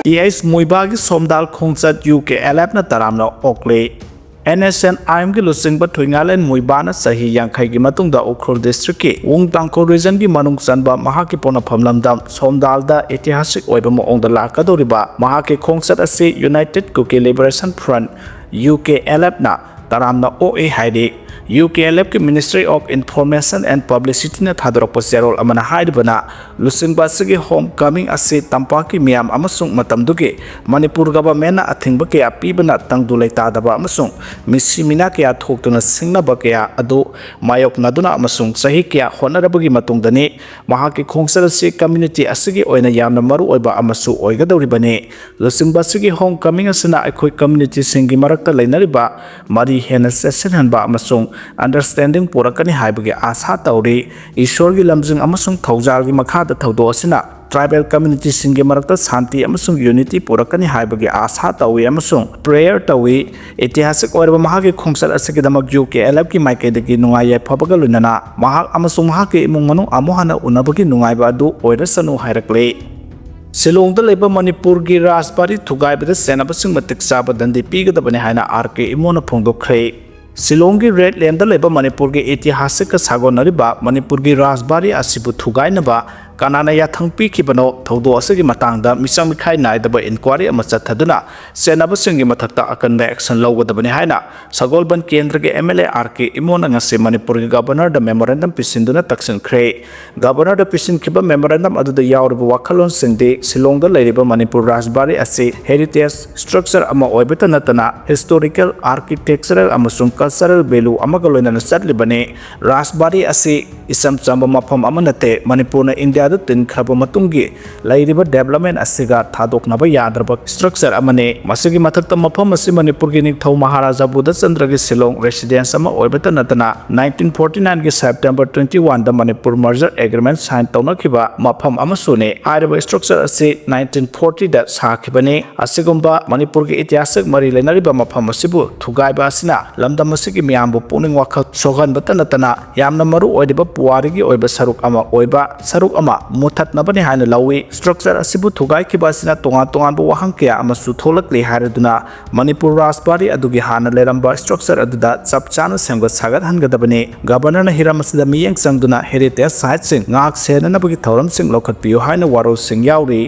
Muivah की सोमदाल खोंगचत UKLF na taramna okle NSN की लुसिंग थुइंगालेन मुइबाना सही यांखै की मतुंगदा उखरुल डिस्ट्रिक्ट की वोंगतांगको रीजन की मनुंग चनबा महाकी पोनाफम लमदम सोमदालदा ऐतिहासिक ओइबा मओंगदा लाकदोरिबा महाकी खोंगचत असी United Kuki Liberation Front UKLF ना तारामना OA हाइदे UKLF की ministry of information and publicity ने थादरप सेरोल अमना हाइदबना लुसिंगबा सगी होम कमिंग असे तंपाकी मियाम अमसुंग मतमदुगे मणिपुर गवर्नमेंट अथिंग के पीबना तंगदु लेतादबा अमसुंग मिसी मिना के थोक्तुना सिंगनब के अदु मायोकनादुना अमसुंग सही के होनरबगी मतुंगदने महाकी खोंगसर से कम्युनिटी असगी ओइना यामना मरु ओइबा अमसु ओइगदौरिबने लुसिंगबा सगी होम कमिंग असना अखोय कम्युनिटी सिंगी मरक्ता लेनरिबा मरी हेना सेशन हनबा अमसुंग अंडरस्टैंडिंग पुरकनी हाइबगे आशा तौरी ईश्वर की लमजिंग अमसुंग थौजार की मखाद थौदो असना ट्राइबल कम्युनिटी सिंगे मरक्ता शांति अमसुंग यूनिटी पुरकनी हाइबगे आशा तौई अमसुंग प्रेयर तौई ऐतिहासिक ओइरबा महाके खोंगसर असगीदमक UKLF की माइकेदगी नुंगाय याइफबगा लुनना महाक अमसुंग महाके इमुंग मनु अमोहना उनबगी नुंगाइबा अदु ओइरसनु हाइरकले सिलोंगदा लेबा मणिपुर की राजबारी थुगाइबदा सेनाबसिंग मतिक चाबा दंदी पीगदबने हाइना RK इमोना फोंदोखरे सिलोंग की रेड लैंड लेबा मणिपुर की ऐतिहासिक सागोनरिबा मणिपुर की राजबारी असिबु थुगाइनबा कानाना याथंग पीखिबनो थौदो असगी मतंगदा मिसंग मिखाइ नाइदबा इंक्वायरी अमा चथदुना सेनाबसिंग मथक्ता अकन एक्शन लौगदबने हाइना सगोलबन केंद्र के MLA RK इमोना ngase मणिपुर के गवर्नर द मेमोरेंडम पिसिंदुना तक्सनख्रे गवर्नर द पिसिनखिबा मेमोरेंडम अदुदा यावरबा वाखलोन सिंगदे सिलोंगदा लेरिबा मणिपुर राजबारी असे हेरिटेज स्ट्रक्चर अमा ओइबता नतना हिस्टोरिकल आर्किटेक्चरल अमसुंग कल्चरल वैल्यू अमगा लोइना चटलिबने राजबारी असे इसम चंबा मफम अमनते मणिपुर इंडिया तीन खरब डेवलपमेंट थादोकनब याद्रब स्ट्रक्चर अमने मसिगी मथक्ता मफम असी मणिपुर की निथौ महाराजा बुद्धचंद्र की सिलोंग रेसिडेंस अमा ओइबता नतना 1949 की सेप्टेम्बर 21 दा मणिपुर मर्जर एग्रीमेंट साइन तौनखिबा मफम अमसुने आइरब स्ट्रक्चर असी 1940 दा साखिबने असिगुंबा मणिपुर की ऐतिहासिक मरी लेनरिबा मफम असिबु थुगाइबा असिना लमदम असिगी मियामबु पुनिंग वाखल सोगनबता नतना यामना मरु ओइदिबा पुवारिगी ओइबा सरुक अमा मुथतनबने हाइना लौई स्ट्रक्चर असिबु थुगाइखिबा असिना तोंगान वहां कया अमसु थोलकले हाइरदुना मणिपुर राजबारी अदुगी हाना लेरंबा स्ट्रक्चर अदुदा चपचाना सेमगत सागत हनगदबने गवर्नर हिराम असिदा मियंग संगदुना हेरिटेज साइट सिंग ngak senanabagi thauram sing lokhatpiyo haina waro sing yauri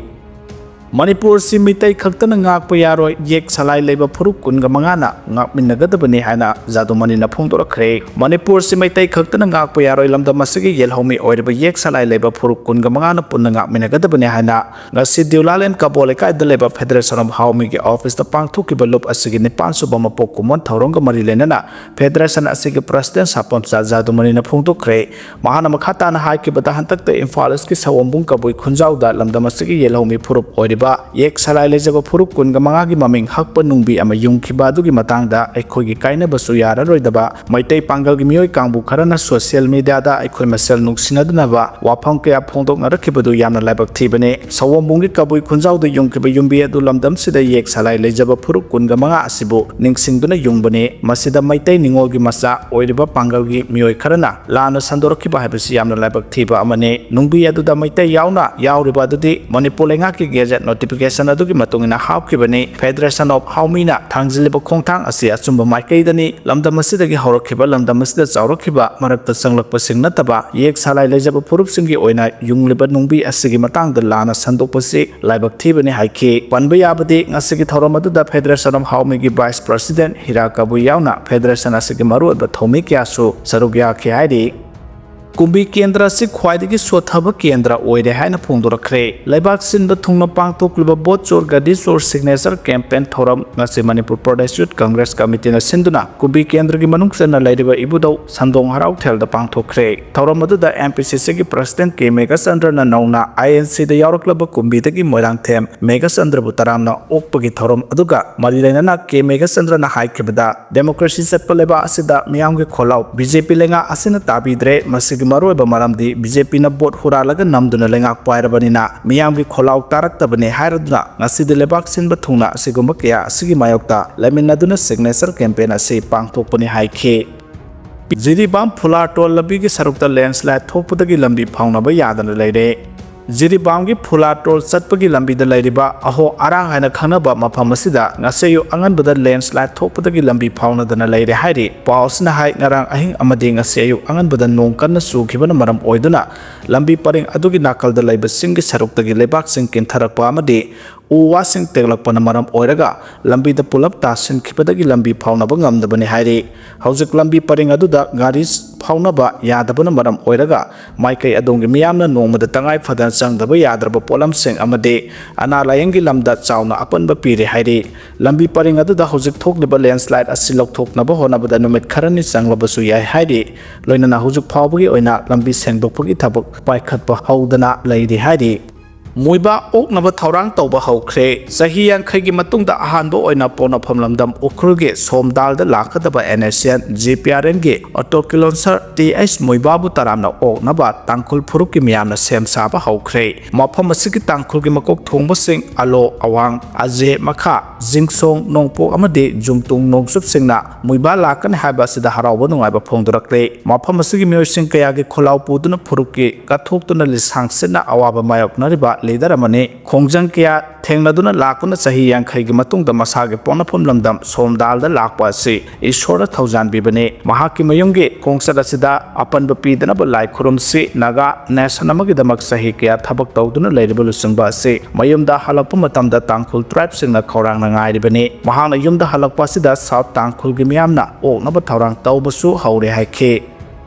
Manipur से मितई खक्तन ngakpa yaroi yek salai leba फुरुक कुनगा मंगाना ngakमिनगदबने हाइना जादुमनिना फोंदोरखरे मणिपुर से मितई खक्तन ngakpa yaroi लमदम असगी येलहोमी ओइरबा yek salai leba फुरुक कुनगा मंगाना पुन्ना ngakमिनगदबने हाइना ngasi दिउलालेन काबोले कायदा लेबा फेडरेशन ऑफ हाउमी के ऑफिस द पांगथुकिबा लुप असगी निपान सुबा मपोक कुमन थौरंगा मरि लेनना फेडरेशन असगी प्रेसिडेंट सापमचा जादुमनिना फोंदोखरे महाना मखाताना हाइकिबा हंतकते इम्फाल की सवंबुंग कबुई खुंजाउदा लमदम असगी येलहोमी फुरुप ओइरबा एक सलाइ लेजबा फुरुक कुनगा मंगागी ममिंग हकपा नुंबी अमा युंखिबा दुगी मतंगदा अखोगी काइनबसु याररोइदबा मैतै पांगलगी मियोय कांगबु खरना सोशल मीडिया दा अखोय मसेल नुक्सिनदनबा वाफम कया फोंदोकनरखिबदु यामना लाइबक थीबने सवंबुंगी कबुई खुंजाउदा युंखिबा युंबी अदु लमदम सिदा एक सलाइ लेजबा फुरुक कुनगा मंगा असिबु निंगसिंगदुना युंबने मसिदा मैतै निंगोलगी मसा ओइरबा पांगलगी मियोय खरना लाना संदोरखिबा हाइबसि यामना लाइबक थीबा अमने नुंबी अदुदा मैतै यावना यावरिबा अदुदि मणिपुर लेंगाकी गेजेट नोटिफिकेशन अदुगी मतुंगिना हाउखिबने फेडरेशन ऑफ हाउमीना थांगजिलिबा खोंगथांग असि अचुंबा माइकैदनी लमदम असिदगी हौरखिबा लमदम असिदा चावरखिबा मरक्ता संगलकपा सिंग नतबा एक सलाइ लेजबा फुरुपसिंगी ओइना युंगलिबा नुंबी असि मतंगदा लाना संदोकपसि लाइबक थीबने हाइखे पनबा याबदि ngasi थौरम अदुदा फेडरेशन ऑफ हाउमी की वाइस प्रेसिडेंट हिराकाबु यावना फेडरेशन असि मरुअब थौमी क्यासु सरुक याखे हाइदि कुंबी केंद्र से ख्वाइदगी सोथब केंद्र ओइरे हाइना फोंदोरखरे लेबाक सिनब थुंगना पांगथोक्लिबा बोट चोर गदी चोर सिग्नेचर कैंपेन थौरम ngasi Manipur Pradesh youth Congress committee ना सिंदुना कुंबी केंद्र की मनुंग सेना लेरिबा इबुदौ संदोंग हराउ थेल द पांगथोक्रे थौरम अदुदा MPCC की प्रेसिडेंट के मेगाचंद्र ना नौना INC द यावरक्लब कुंबी तगी मोइरांग थेम मेगाचंद्र बुतरामना ओकपगी थौरम अदुगा मरिलेना के मेगाचंद्र ना हाइखिबदा डेमोक्रेसी सेटपलेबा असिदा मियांग के खोलाउ BJP लेंगा असिना ताबिद्रे मसिग मरोइबा मरमदी BJP ना बोट हुरालगा नमदुना लेंगाक पाइरबनिना मियामगी खोलाउ तारक्तबने हाइरदुना ngasi लेबाक सिनबा थुंगना असिगुंबा कया असिगी मायोक्ता लेमिनादुना सिग्नेचर कैंपेन असे पांगथोकपने हाइखे जिरिबाम फुलाटोल लबी की सरुक्ता लैंडस्लाइड थोकपदगी लंबी फाउनबा यादना लेरे ꯖꯤꯔꯤꯕꯥꯝꯒꯤ ꯐꯨꯂꯥꯇꯣꯜ ꯆꯠꯄꯒꯤ ꯂꯝꯕꯤꯗ ꯂꯩꯔꯤꯕ ꯑꯍꯣ ꯑꯔꯥꯡ ꯍꯥꯏꯅ ꯈꯪꯅꯕ ꯃꯐꯝ ꯑꯁꯤꯗ ꯉꯁꯤ ꯑꯉꯟꯕꯗ ꯂꯦꯟꯁ꯭ꯂꯥꯏꯗ ꯊꯣꯛꯄꯗꯒꯤ ꯂꯝꯕꯤ ꯐꯥꯎꯅꯗꯅ ꯂꯩꯔꯦ ꯍꯥꯏꯔꯤ ꯄꯥꯎ ꯑꯁꯤꯅ ꯍꯥꯏ ꯉꯔꯥꯡ ꯑꯍꯤꯡ ꯑꯃꯗꯤ ꯉꯁꯤ ꯑꯌꯨꯛ ꯑꯉꯟꯕꯗ ꯅꯣꯡ ꯀꯟꯅ ꯆꯨꯈꯤꯕꯅ ꯃꯔꯝ ꯑꯣꯏꯗꯨꯅ ꯂꯝꯕꯤ ꯄꯔꯦꯡ ꯑꯗꯨꯒꯤ ꯅꯥꯀꯜꯗ ꯂꯩꯕ ꯆꯤꯡꯒꯤ ꯁꯔꯨꯛꯇꯒꯤ ꯂꯩꯕꯥꯛꯁꯤꯡ ꯀꯤꯟꯊꯔꯛꯄ ꯑꯃꯗꯤ ꯎ ꯋꯥꯁꯤꯡ ꯇꯦꯛꯂꯛꯄꯅ ꯃꯔꯝ ꯑꯣꯏꯔꯒ ꯂꯝꯕꯤꯗ ꯄꯨꯂꯞ ꯇꯥꯁꯤꯟꯈꯤꯕꯗꯒꯤ ꯂꯝꯕꯤ ꯐꯥꯎꯅꯕ ꯉꯝꯗꯕꯅꯤ ꯍꯥꯏꯔꯤ ꯍꯧꯖꯤꯛ ꯂꯝꯕꯤ ꯄꯔꯦꯡ ꯑꯗꯨꯗ ꯒꯥꯔꯤ ꯐꯥꯎꯅꯕ ꯌꯥꯗꯕꯅ ꯃꯔꯝ ꯑꯣꯏꯔꯒ ꯃꯥꯏꯀꯩ ꯑꯗꯣꯝꯒꯤ ꯃꯤꯌꯥꯝꯅ ꯅꯣꯡꯃꯗ ꯇꯉꯥꯏ ꯐꯗꯅ ꯆꯪꯗꯕ ꯌꯥꯗ꯭ꯔꯕ ꯄꯣꯠꯂꯝꯁꯤꯡ ꯑꯃꯗꯤ ꯑꯅꯥ ꯂꯥꯌꯦꯡꯒꯤ ꯂꯝꯗ ꯆꯥꯎꯅ ꯑꯄꯟꯕ ꯄꯤꯔꯦ ꯍꯥꯏꯔꯤ ꯂꯝꯕꯤ ꯄꯔꯦꯡ ꯑꯗꯨꯗ ꯍꯧꯖꯤꯛ ꯊꯣꯛꯂꯤꯕ ꯂꯦꯟꯁ꯭ꯂꯥꯏꯗ ꯑꯁꯤ ꯂꯧꯊꯣꯛꯅꯕ ꯍꯣꯠꯅꯕꯗ ꯅꯨꯃꯤꯠ ꯈꯔꯅꯤ ꯆꯪꯂꯕꯁꯨ ꯌꯥꯏ ꯍꯥꯏꯔꯤ ꯂꯣꯏꯅꯅ ꯍꯧꯖꯤꯛ ꯐꯥꯎꯕꯒꯤ ꯑꯣꯏꯅ ꯂꯝꯕꯤ ꯁꯦꯡꯗꯣꯛꯄꯒꯤ ꯊꯕꯛ ꯄꯥꯏꯈꯠꯄ ꯍꯧꯗꯅ ꯂꯩꯔꯤ ꯍꯥꯏꯔꯤ ꯃꯨꯏꯕꯥ ꯑꯣꯛꯅꯕ ꯊꯧꯔꯥꯡ ꯇꯧꯕ ꯍꯧꯈ꯭ꯔꯦ ꯆꯍꯤ 50ꯒꯤ ꯃꯇꯨꯡꯗ ꯑꯍꯥꯟꯕ ꯑꯣꯏꯅ ꯄꯣꯛꯅꯐꯝ ꯂꯝꯗꯝ ꯎꯈ꯭ꯔꯨꯜꯒꯤ ꯁꯣꯝꯗꯥꯜꯗ ꯂꯥꯛꯀꯗꯕ NSCN GPRNꯒꯤ ꯑꯣꯇꯣꯀꯤꯂꯣꯟꯁꯔ TH ꯃꯨꯏꯕꯥꯕꯨ ꯇꯔꯥꯝꯅ ꯑꯣꯛꯅꯕ ꯇꯥꯡꯈꯨꯜ ꯐꯨꯔꯨꯞꯀꯤ ꯃꯤꯌꯥꯝꯅ ꯁꯦꯝ ꯁꯥꯕ ꯍꯧꯈ꯭ꯔꯦ ꯃꯐꯝ ꯑꯁꯤꯒꯤ ꯇꯥꯡꯈꯨꯜꯒꯤ ꯃꯀꯣꯛ ꯊꯣꯡꯕꯁꯤꯡ ꯑꯂꯣ ꯑꯋꯥꯡ ꯑꯖꯦ ꯃꯈꯥ ꯖꯤꯡꯁꯣꯡ ꯅꯣꯡꯄꯣꯛ ꯑꯃꯗꯤ ꯖꯨꯡꯇꯨꯡ ꯅꯣꯡꯆꯨꯞꯁꯤꯡꯅ ꯃꯨꯏꯕꯥ ꯂꯥꯛꯀꯅꯤ ꯍꯥꯏꯕ ꯑꯁꯤꯗ ꯍꯔꯥꯎꯕ ꯅꯨꯡꯉꯥꯏꯕ ꯐꯣꯡꯗꯣꯔꯛꯂꯦ ꯃꯐꯝ ꯑꯁꯤꯒꯤ ꯃꯤꯑꯣꯏꯁꯤꯡ ꯀꯌꯥꯒꯤ ꯈꯨꯜꯂꯥꯎ ꯄꯨꯗꯨꯅ ꯐꯨꯔꯨꯞꯀꯤ ꯀꯠꯊꯣꯛꯇꯨꯅ ꯂꯤꯁꯥꯡ ꯁꯤꯠꯅ ꯑꯋꯥꯕ ꯃꯥꯌꯣꯛꯅꯔꯤꯕ ꯂꯤꯗꯔ ꯑꯃꯅꯤ ꯈꯣꯡꯖꯪ ꯀꯌꯥ ꯊꯦꯡꯅꯗꯨꯅ ꯂꯥꯛꯄꯅ ꯆꯍꯤ 50ꯒꯤ ꯃꯇꯨꯡꯗ ꯃꯁꯥꯒꯤ ꯄꯣꯛꯅꯐꯝ ꯂꯝꯗꯝ ꯁꯣꯝꯗꯥꯜꯗ ꯂꯥꯛꯄ ꯑꯁꯤ ꯏꯁꯣꯔꯅ ꯊꯧꯖꯥꯟꯕꯤꯕꯅꯤ ꯃꯍꯥꯛꯀꯤ ꯃꯌꯨꯝꯒꯤ ꯈꯣꯡꯆꯠ ꯑꯁꯤꯗ ꯑꯄꯟꯕ ꯄꯤꯗꯅꯕ ꯂꯥꯏ ꯈꯨꯔꯨꯝꯁꯤ ꯅꯥꯒꯥ ꯅꯦꯁꯟ ꯑꯃꯒꯤꯗꯃꯛ ꯆꯍꯤ ꯀꯌꯥ ꯊꯕꯛ ꯇꯧꯗꯨꯅ ꯂꯩꯔꯤꯕ ꯂꯨꯆꯤꯡꯕ ꯑꯁꯤ ꯃꯌꯨꯝꯗ ꯍꯜꯂꯛꯄ ꯃꯇꯝꯗ ꯇꯥꯡꯈꯨꯜ ꯇ꯭ꯔꯥꯏꯕꯁꯤꯡꯅ ꯈꯧꯔꯥꯡꯅ ꯉꯥꯏꯔꯤꯕꯅꯤ ꯃꯍꯥꯛꯅ ꯌꯨꯝꯗ ꯍꯜꯂꯛꯄ ꯑꯁꯤꯗ ꯁꯥꯎꯊ ꯇꯥꯡꯈꯨꯜꯒꯤ ꯃꯤꯌꯥꯝꯅ ꯑꯣꯛꯅꯕ ꯊꯧꯔꯥꯡ ꯇꯧꯕꯁꯨ ꯍꯧꯔꯦ ꯍꯥꯏꯈꯤ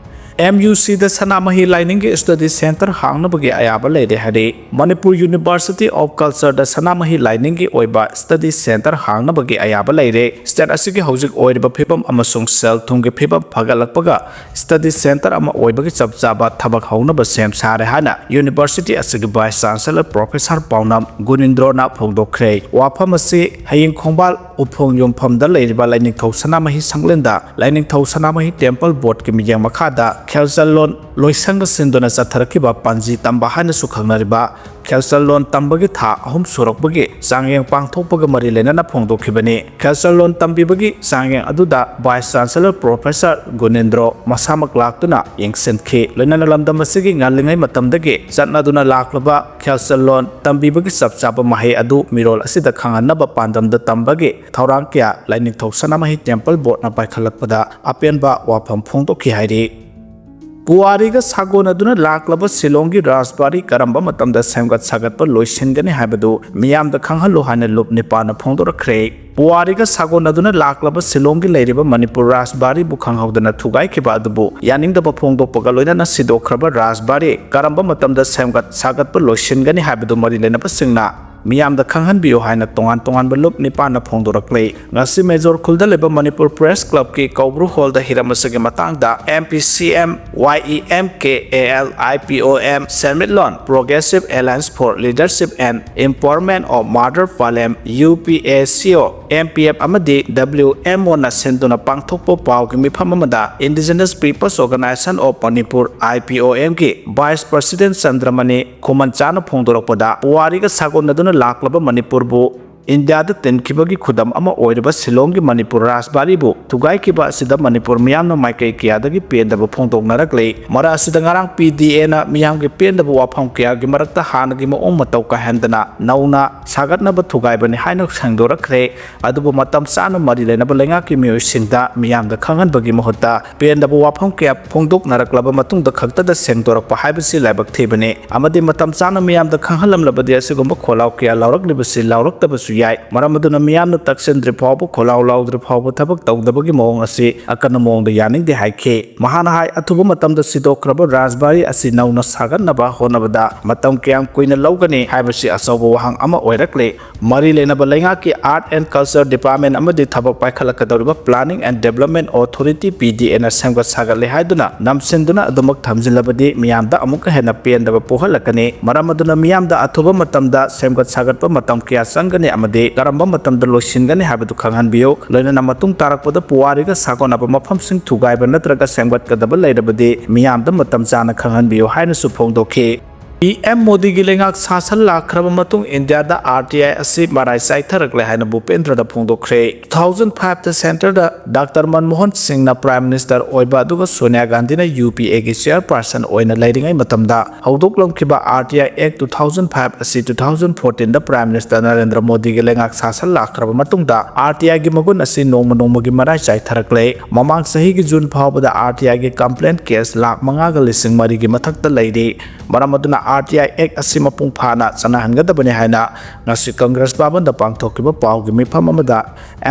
MUCꯗ ꯁꯅꯥꯃꯍꯤ ꯂꯥꯏꯅꯤꯡꯒꯤ ꯁ꯭ꯇꯗꯤ ꯁꯦꯟꯇꯔ ꯍꯥꯡꯅꯕꯒꯤ ꯑꯌꯥꯕ ꯂꯩꯔꯦ ꯍꯥꯏꯔꯤ ꯃꯅꯤꯄꯨꯔ ꯌꯨꯅꯤꯚꯔꯁꯤꯇꯤ ꯑꯣꯐ ꯀꯜꯆꯔꯗ ꯁꯅꯥꯃꯍꯤ ꯂꯥꯏꯅꯤꯡꯒꯤ ꯑꯣꯏꯕ ꯁ꯭ꯇꯗꯤ ꯁꯦꯟꯇꯔ ꯍꯥꯡꯅꯕꯒꯤ ꯑꯌꯥꯕ ꯂꯩꯔꯦ ꯁ꯭ꯇꯦꯠ ꯑꯁꯤꯒꯤ ꯍꯧꯖꯤꯛ ꯑꯣꯏꯔꯤꯕ ꯐꯤꯚꯝ ꯑꯃꯁꯨꯡ ꯁꯦꯜ ꯊꯨꯝꯒꯤ ꯐꯤꯚꯝ ꯐꯒꯠꯂꯛꯄꯒ ꯁ꯭ꯇꯗꯤ ꯁꯦꯟꯇꯔ ꯑꯃ ꯑꯣꯏꯕꯒꯤ ꯆꯞ ꯆꯥꯕ ꯊꯕꯛ ꯍꯧꯅꯕ ꯁꯦꯝ ꯁꯥꯔꯦ ꯍꯥꯏꯅ ꯌꯨꯅꯤꯚꯔꯁꯤꯇꯤ ꯑꯁꯤꯒꯤ ꯚꯥꯏꯁ ꯆꯥꯟꯁꯦꯂꯔ ꯄ꯭ꯔꯣꯐꯦꯁꯔ ꯄꯥꯎꯅꯝ ꯒꯨꯅꯤꯟꯗ꯭ꯔꯣꯅ ꯐꯣꯡꯗꯣꯛꯈ꯭ꯔꯦ ꯋꯥꯐꯝ ꯑꯁꯤ ꯍꯌꯦꯡ ꯈꯣꯡꯕꯥꯜ ꯎꯐꯣꯡ ꯌꯨꯝꯐꯝꯗ ꯂꯩꯔꯤꯕ ꯂꯥꯏꯅꯤꯡꯊꯧ ꯁꯅꯥꯃꯍꯤ ꯁꯪꯂꯦꯟꯗ ꯂꯥꯏꯅꯤꯡꯊꯧ ꯁꯅꯥꯃꯍꯤ ꯇꯦꯝꯄꯜ ꯕꯣꯔꯗꯀꯤ ꯃꯤꯠꯌꯦꯡ ꯃꯈꯥꯗ ꯈꯦꯜꯆꯜꯂꯣꯟ ꯂꯣꯏꯁꯪꯒ ꯁꯤꯟꯗꯨꯅ ꯆꯠꯊꯔꯛꯈꯤꯕ ꯄꯥꯟꯖꯤ ꯇꯝꯕ ꯍꯥꯏꯅꯁꯨ ꯈꯪꯅꯔꯤꯕ ꯈꯦꯜꯆꯜꯂꯣꯟ ꯇꯝꯕꯒꯤ ꯊꯥ 3 ꯁꯨꯔꯛꯄꯒꯤ ꯆꯥꯡꯌꯦꯡ ꯄꯥꯡꯊꯣꯛꯄꯒ ꯃꯔꯤ ꯂꯩꯅꯅ ꯐꯣꯡꯗꯣꯛꯈꯤꯕꯅꯤ ꯈꯦꯜꯆꯜꯂꯣꯟ ꯇꯝꯕꯤꯕꯒꯤ ꯆꯥꯡꯌꯦꯡ ꯑꯗꯨꯗ ꯚꯥꯏꯁ ꯆꯥꯟꯁꯦꯂꯔ ꯄ꯭ꯔꯣꯐꯦꯁꯔ ꯒꯨꯅꯤꯟꯗ꯭ꯔꯣ ꯃꯁꯥꯃꯛ ꯂꯥꯛꯇꯨꯅ ꯌꯦꯡꯁꯤꯟꯈꯤ ꯂꯣꯏꯅꯅ ꯂꯝꯗꯝ ꯑꯁꯤꯒꯤ ꯉꯜꯂꯤꯉꯩ ꯃꯇꯝꯗꯒꯤ ꯆꯠꯅꯗꯨꯅ ꯂꯥꯛꯂꯕ ꯈꯦꯜꯆꯜꯂꯣꯟ ꯇꯝꯕꯤꯕꯒꯤ ꯆꯞ ꯆꯥꯕ ꯃꯍꯩ ꯑꯗꯨ ꯃꯤꯔꯣꯜ ꯑꯁꯤꯗ ꯈꯪꯍꯟꯅꯕ ꯄꯥꯟꯗꯝꯗ ꯇꯝꯕꯒꯤ ꯊꯧꯔꯥꯡ ꯀꯌꯥ ꯂꯥꯏꯅꯤꯡꯊꯧ ꯁꯅꯥꯃꯍꯤ ꯇꯦꯝꯄꯜ ꯕꯣꯔꯗꯅ ꯄꯥꯏꯈꯠꯂꯛꯄꯗ ꯑꯄꯦꯟꯕ ꯋꯥꯐꯝ ꯐꯣꯡꯗꯣꯛꯈꯤ ꯍꯥꯏꯔꯤ ꯄꯨꯋꯥꯔꯤꯒ ꯁꯥꯒꯣꯟꯅꯗꯨꯅ ꯂꯥꯛꯂꯕ ꯁꯤꯂꯣꯡꯒꯤ ꯔꯥꯖꯕꯥꯔꯤ ꯀꯔꯝꯕ ꯃꯇꯝꯗ ꯁꯦꯝꯒꯠ ꯁꯥꯒꯠꯄ ꯂꯣꯏꯁꯤꯟꯒꯅꯤ ꯍꯥꯏꯕꯗꯨ ꯃꯤꯌꯥꯝꯗ ꯈꯪꯍꯜꯂꯨ ꯍꯥꯏꯅ ꯂꯨꯞ ꯅꯤꯄꯥꯟꯅ ꯐꯣꯡꯗꯣꯔꯛꯈ꯭ꯔꯦ ꯄꯨꯋꯥꯔꯤꯒ ꯁꯥꯒꯣꯟꯅꯗꯨꯅ ꯂꯥꯛꯂꯕ ꯁꯤꯂꯣꯡꯒꯤ ꯂꯩꯔꯤꯕ ꯃꯅꯤꯄꯨꯔ ꯔꯥꯖꯕꯥꯔꯤꯕꯨ ꯈꯪꯍꯧꯗꯅ ꯊꯨꯒꯥꯏꯈꯤꯕ ꯑꯗꯨꯕꯨ ꯌꯥꯅꯤꯡꯗꯕ ꯐꯣꯡꯗꯣꯛꯄꯒ ꯂꯣꯏꯅꯅ ꯁꯤꯗꯣꯛꯈ꯭ꯔꯕ ꯔꯥꯖꯕꯥꯔꯤ ꯀꯔꯝꯕ ꯃꯇꯝꯗ ꯁꯦꯝꯒꯠ ꯁꯥꯒꯠꯄ ꯂꯣꯏꯁꯤꯟꯒꯅꯤ ꯍꯥꯏꯕꯗꯨ ꯃꯔꯤ ꯂꯩꯅꯕꯁꯤꯡꯅ ꯃꯤꯌꯥꯝꯗ ꯈꯪꯍꯟꯕꯤꯌꯨ ꯍꯥꯏꯅ ꯇꯣꯉꯥꯟꯕ ꯂꯨꯞ ꯅꯤꯄꯥꯟꯅ ꯐꯣꯡꯗꯣꯔꯛꯂꯦ ꯉꯁꯤ ꯃꯦꯖꯣꯔ ꯈꯨꯜꯗ ꯂꯩꯕ ꯃꯅꯤꯄꯨꯔ ꯄ꯭ꯔꯦꯁ ꯀ꯭ꯂꯕꯀꯤ ꯀꯧꯕ꯭ꯔꯨ ꯍꯣꯜꯗ ꯍꯤꯔꯝ ꯑꯁꯤꯒꯤ ꯃꯇꯥꯡꯗ MPCM YEMKALIPOM ꯁꯦꯟꯃꯤꯠꯂꯣꯟ progressive alliance for leadership and empowerment of mother ꯄꯥꯂꯦꯝ UPACO MPF ꯑꯃꯗꯤ WMOꯅ ꯁꯤꯟꯗꯨꯅ ꯄꯥꯡꯊꯣꯛꯄ ꯄꯥꯎꯒꯤ ꯃꯤꯐꯝ ꯑꯃꯗ indigenous peoples organization of Manipur IPOMꯒꯤ ꯚꯥꯏꯁ ꯄ꯭ꯔꯁꯤꯗꯦꯟꯠ ꯆꯟꯗ꯭ꯔꯃꯅꯤ ꯈꯨꯃꯟꯆꯥꯅ ꯐꯣꯡꯗꯣꯔꯛꯄꯗ ꯄꯨꯋꯥꯔꯤꯒ ꯁꯥꯒꯣꯟꯅꯗꯨꯅ ꯂꯥꯛꯂꯕ ꯃꯅꯤꯄꯨꯔꯕꯨ ꯏꯟꯗꯤꯌꯥꯗ ꯇꯤꯟꯈꯤꯕꯒꯤ ꯈꯨꯗꯝ ꯑꯃ ꯑꯣꯏꯔꯤꯕ ꯁꯤꯂꯣꯡꯒꯤ ꯃꯅꯤꯄꯨꯔ ꯔꯥꯖꯕꯥꯔꯤꯕꯨ ꯊꯨꯒꯥꯏꯈꯤꯕ ꯑꯁꯤꯗ ꯃꯅꯤꯄꯨꯔ ꯃꯤꯌꯥꯝꯅ ꯃꯥꯏꯀꯩ ꯀꯌꯥꯗꯒꯤ ꯄꯦꯟꯗꯕ ꯐꯣꯡꯗꯣꯛꯅꯔꯛꯂꯦ ꯃꯔꯛ ꯑꯁꯤꯗ ꯉꯔꯥꯡ PDAꯅ ꯃꯤꯌꯥꯝꯒꯤ ꯄꯦꯟꯗꯕ ꯋꯥꯐꯝ ꯀꯌꯥꯒꯤ ꯃꯔꯛꯇ ꯍꯥꯟꯅꯒꯤ ꯃꯑꯣꯡ ꯃꯇꯧ ꯀꯥꯏꯍꯟꯗꯅ ꯅꯧꯅ ꯁꯥꯒꯠꯅꯕ ꯊꯨꯒꯥꯏꯕꯅꯤ ꯍꯥꯏꯅ ꯁꯦꯡꯗꯣꯔꯛꯈ꯭ꯔꯦ ꯑꯗꯨꯕꯨ ꯃꯇꯝ ꯆꯥꯅ ꯃꯔꯤ ꯂꯩꯅꯕ ꯂꯩꯉꯥꯛꯀꯤ ꯃꯤꯑꯣꯏꯁꯤꯡꯗ ꯃꯤꯌꯥꯝꯗ ꯈꯪꯍꯟꯕꯒꯤ ꯃꯍꯨꯠꯇ ꯄꯦꯟꯗꯕ ꯋꯥꯐꯝ ꯀꯌꯥ ꯐꯣꯡꯗꯣꯛꯅꯔꯛꯂꯕ ꯃꯇꯨꯡꯗ ꯈꯛꯇꯗ ꯁꯦꯡꯗꯣꯔꯛꯄ ꯍꯥꯏꯕꯁꯤ ꯂꯥꯏꯕꯛ ꯊꯤꯕꯅꯤ ꯑꯃꯗꯤ ꯃꯇꯝ ꯆꯥꯅ ꯃꯤꯌꯥꯝꯗ ꯈꯪꯍꯜꯂꯝꯂꯕꯗꯤ ꯑꯁꯤꯒꯨꯝꯕ ꯈꯣꯜꯂꯥꯎ ꯀꯌꯥ ꯂꯥꯎꯔꯛꯂꯤꯕꯁꯤ ꯂꯥꯎꯔꯛꯇꯕꯁꯨ ꯌꯥꯏ ꯃꯔꯝ ꯑꯗꯨꯅ ꯃꯤꯌꯥꯝꯅ ꯇꯛꯁꯤꯟꯗ꯭ꯔꯤ ꯐꯥꯎꯕ ꯈꯣꯜꯂꯥꯎ ꯂꯥꯎꯗ꯭ꯔꯤ ꯐꯥꯎꯕ ꯊꯕꯛ ꯇꯧꯗꯕꯒꯤ ꯃꯑꯣꯡ ꯑꯁꯤ ꯑꯀꯟꯕ ꯃꯑꯣꯡꯗ ꯌꯥꯅꯤꯡꯗꯦ ꯍꯥꯏꯈꯤ ꯃꯍꯥꯛꯅ ꯍꯥꯏ ꯑꯊꯨꯕ ꯃꯇꯝꯗ ꯁꯤꯗꯣꯛꯈ꯭ꯔꯕ ꯔꯥꯖꯕꯥꯔꯤ ꯑꯁꯤ ꯅꯧꯅ ꯁꯥꯒꯠꯅꯕ ꯍꯣꯠꯅꯕꯗ ꯃꯇꯝ ꯀꯌꯥꯝ ꯀꯨꯏꯅ ꯂꯧꯒꯅꯤ ꯍꯥꯏꯕꯁꯤ ꯑꯆꯧꯕ ꯋꯥꯍꯪ ꯑꯃ ꯑꯣꯏꯔꯛꯂꯦ ꯃꯔꯤ ꯂꯩꯅꯕ ꯂꯩꯉꯥꯛꯀꯤ ꯑꯥꯔꯠ ꯑꯦꯟड ꯀꯜꯆꯔ ꯗꯤꯄꯥꯔꯠꯃꯦꯟꯠ ꯑꯃꯗꯤ ꯊꯕꯛ ꯄꯥꯏꯈꯠꯂꯛꯀꯗꯧꯔꯤꯕ ꯄ꯭ꯂꯥꯅꯤꯡ ꯑꯦꯟड ꯗꯦꯚꯂꯞꯃꯦꯟꯠ ꯑꯣꯊꯣꯔꯤꯇꯤ PDAꯅ ꯁꯦꯝꯒꯠ ꯁꯥꯒꯠꯂꯦ ꯍꯥꯏꯗꯨꯅ ꯅꯝꯁꯤꯟꯗꯨꯅ ꯑꯗꯨꯃꯛ ꯊꯝꯖꯤꯜꯂꯕꯗꯤ ꯃꯤꯌꯥꯝꯗ ꯑꯃꯨꯛꯀ ꯍꯦꯟꯅ ꯄꯦꯟꯗꯕ ꯄꯣꯛꯍꯜꯂꯛꯀꯅꯤ ꯃꯔꯝ ꯑꯗꯨꯅ ꯃꯤꯌꯥꯝꯗ ꯑꯊꯨꯕ ꯃꯇꯝꯗ ꯁꯦꯝꯒꯠ ꯁꯥꯒꯠꯄ ꯃꯇꯝ kaya ꯆꯪꯒꯅꯤ ꯑꯃꯗꯤ ꯀꯔꯝꯕ ꯃꯇꯝꯗ ꯂꯣꯏꯁꯤꯟꯒꯅꯤ ꯍꯥꯏꯕꯗꯨ ꯈꯪꯍꯟꯕꯤꯌꯨ ꯂꯣꯏꯅꯅ ꯃꯇꯨꯡ ꯇꯥꯔꯛꯄꯗ ꯄꯨꯋꯥꯔꯤꯒ ꯁꯥꯒꯣꯟꯅꯕ ꯃꯐꯝꯁꯤꯡ ꯊꯨꯒꯥꯏꯕ ꯅꯠꯇ꯭ꯔꯒ ꯁꯦꯝꯒꯠꯀꯗꯕ ꯂꯩꯔꯕꯗꯤ ꯃꯤꯌꯥꯝꯗ ꯃꯇꯝ ꯆꯥꯅ ꯈꯪꯍꯟꯕꯤꯌꯨ ꯍꯥꯏꯅꯁꯨ ꯐꯣꯡꯗꯣꯛꯈꯤ PM Modi gi lengak sasal lakraba matung India da RTI asi marai saitharakle haina Bhupendra da phongdokre 2005 da center da Dr. Manmohan Singh na Prime Minister oiba aduga Sonia Gandhi na UPA gi chairperson oina leiringai matamda haudoklomkiba RTI Act 2005 asi 2014 da Prime Minister Narendra Modi gi lengak sasal lakraba matung da RTI gi magun asi nongma gi marai saitharakle mamang sahi gi June phawba da RTI gi complaint case lakh manga ga lising mari gi mathak da leiri maramaduna RTI Act asi mapung phana chanahangadabani haina ngasi Congress Bhavan da pangthokiba pawgi mifam amada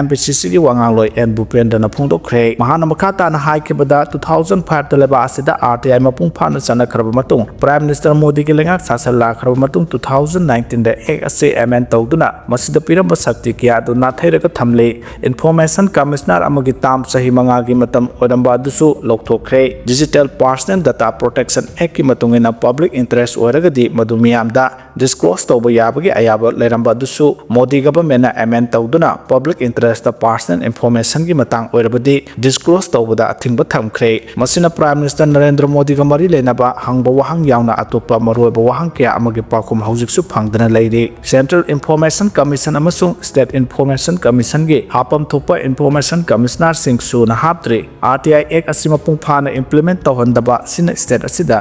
MPCC gi wangangloi N Bhupendra na phongdokre mahana makhata na haikibada 2005 da leba asida RTI mapung phana chanakhraba matung Prime Minister Modi gi lengak sasal lakhraba matung 2019 da Act asi amend tawduna masida piramba sakti kya adu nathairaga thamle Information Commissioner amagi tam sahi manga gi matam odamba dusu lokthokre Digital Personal Data Protection Act ki matungina public interest oiragadi madu miyamda disclose tawba yabagi ayaba leramba dusu Modi government na amend tawduna public interest da personal information gi matang oirabadi disclose tawbada athingba thamkhre masina Prime Minister Narendra Modi ga mari lenaba hangba wahang yauna atopa maroiba wahang kya amagi pakum haujiksu phangdana leiri Central Information Commission amasung State Information Commission gi hapam thopa Information Commissioner sing su na haptre RTI Act asima pung phana implement tawhandaba sina state asida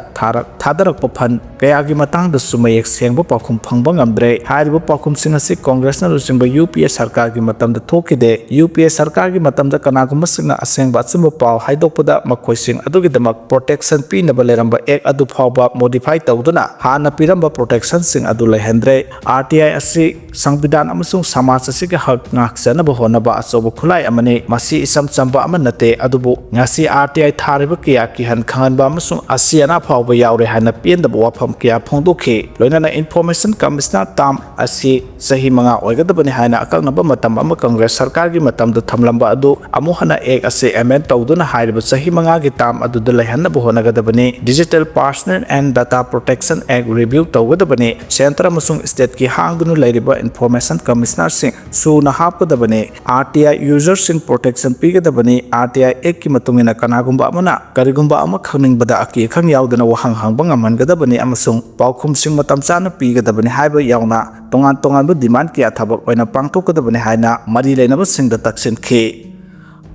thadarak phan kaya gi matang da sumayek sengba pakhum phangba ngamdre hariba pakhum sing asi Congress na lusingba UPA sarkar gi matam da thokide UPA sarkar gi matam da kanaguma singna asengba chumba paw haidokpada makhoi sing adugi damak protection pi na baleramba Act adu phawba modify tawduna hana piramba protection sing adu lehendre RTI asi Sangbidan amasung samaj asi ga hak ngakchana ba honaba asoba khulai amani masi isam chamba amanate adubu ngasi RTI thariba kiya ki han khanganba amasung asiana phawba yaure hana piendaba wafam kiya phongdokhe loinana Information Commissioner tam asi sahi manga oigadabani haina akaknaba matam ama Congress sarkar gi matam da thamlamba adu amu hana Act asi amend tawduna hairiba sahi manga gi tam adu da lehanna ba honagadabani Digital Personal and Data Protection Act review tawgadabani center amasung state ki hangdunu leiriba Information Commissioner sing su na hapgadabani RTI user sing protection pigadabani RTI Act ki matungina kanagumba amana karigumba ama khangingbada aki khang yaudana wahang hangbang amangadabani amasung paukhum sing matam chana pigadabani haiba yauna tongan bu demand kya thabak oina pangthokadabani haina mari leinaba singda taksin khe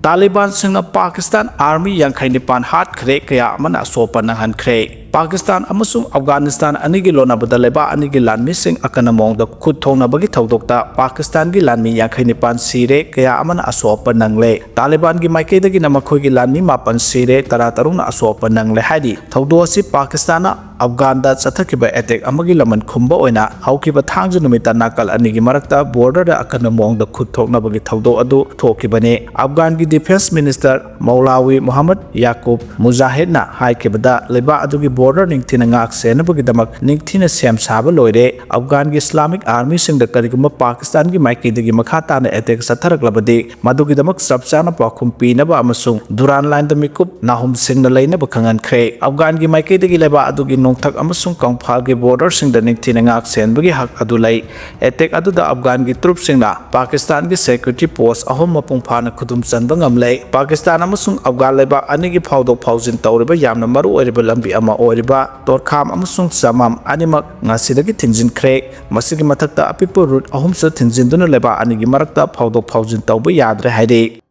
Taliban singna Pakistan Army yankhai nipan hat khre kaya amana sopa nanghan khre Pakistan amasung Afghanistan anigi lonabada leba anigi lanmi sing akana mongda khut thongnabagi thaudokta Pakistan gi lanmi yankhai nipan sire kaya amana asopa nangle Taliban gi maikaidagi namakhoi gi lanmi mapan sire taratarung na asopa nangle haidi thaudo si Pakistan Afghan da chathakiba attack amagi laman khumba oina haukiba thangju numita nakal anigi marakta border da akana mongda khut thoknabagi thaudo adu thokibane Afghan gi Defense Minister Maulawi Muhammad Yaqub Mujahid na haikibada leba adugi border ningthina ngak senabagi damak ningthina sem saba loire Afghan gi Islamic Army sing da kariguma Pakistan gi maikidagi makhata na attack satharaklabadi madugi damak sabchana pakhum pinaba amasung Duran line da mikup nahum sing na leina bakhangan khre Afghan gi maikidagi leba adugi nongthak amasung kangphal gi border sing da ningthina ngak senbagi hak adu lei attack adu da Afghan gi troop sing na Pakistan gi security post ahom mapung phana khudum chanba ngamlei Pakistan amasung Afghan leba anigi phawdok phawjin tawriba yamna maru oiriba lambi ama oiriba torkham amasung samam animak ngasidagi thingjin khre masigi mathakta apipo route ahum sa thingjin duna leba anigi marakta phawdok phawjin tawba yadre haide